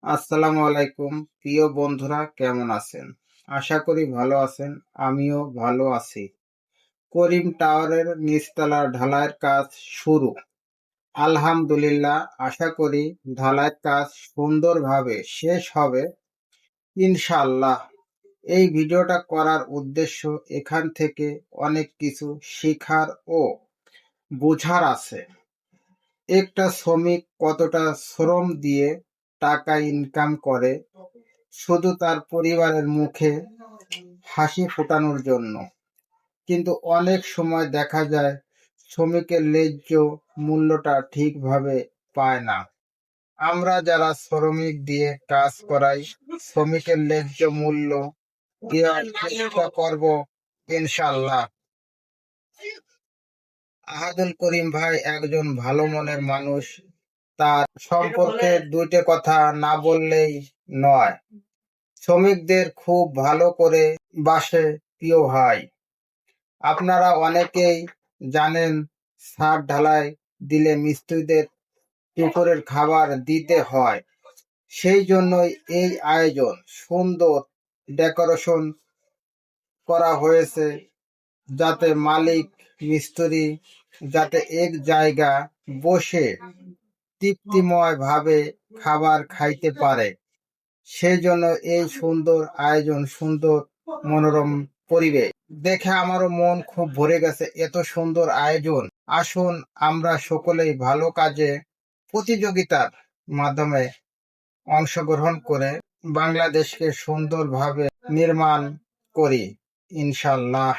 আসসালামু আলাইকুম প্রিয় বন্ধুরা, কেমন আছেন? আশা করি ভালো আছেন। আমিও ভালো আছি। করিম টাওয়ারের নিচতলার ঢালাইয়ের কাজ শুরু। আলহামদুলিল্লাহ, আশা করি ঢালাইয়ের কাজ সুন্দরভাবে শেষ হবে ইনশাআল্লাহ। এই ভিডিওটা করার উদ্দেশ্য, এখান থেকে অনেক কিছু শেখার ও বোঝার আছে। একটা শ্রমিক কতটা শ্রম দিয়ে টাকা ইনকাম করে শুধু তার পরিবারের মুখে হাসি ফোটানোর জন্য, কিন্তু অনেক সময় দেখা যায় শ্রমিকের ন্যায্য মূল্যটা ঠিকভাবে পায় না। আমরা যারা শ্রমিক দিয়ে কাজ করাই, শ্রমিকের ন্যায্য মূল্য দেওয়ার চেষ্টা করব ইনশাল্লাহ। আহাদুল করিম ভাই একজন ভালো মনের মানুষ। তার সম্পর্কে দুইটা কথা না বললেই নয়। শ্রমিকদের খুব ভালো করে বাসে প্রিয় ভাই। আপনারা অনেকেই জানেন, ছাদ ঢালাই দিলে মিস্ত্রিদের দুপুরের খাবার দিতে হয়। সেই জন্যই এই আয়োজন। সুন্দর ডেকোরেশন করা হয়েছে, যাতে মালিক মিস্ত্রি যাতে এক জায়গা বসে তৃপ্তিময় ভাবে খাবার খাইতে পারে। সেই জন্য এই সুন্দর আয়োজন, সুন্দর মনোরম পরিবেশ দেখে আমারও মন খুব ভরে গেছে। এত সুন্দর আয়োজন। আসুন আমরা সকলেই ভালো কাজে প্রতিযোগিতার মাধ্যমে অংশগ্রহণ করে বাংলাদেশকে সুন্দরভাবে নির্মাণ করি ইনশাল্লাহ।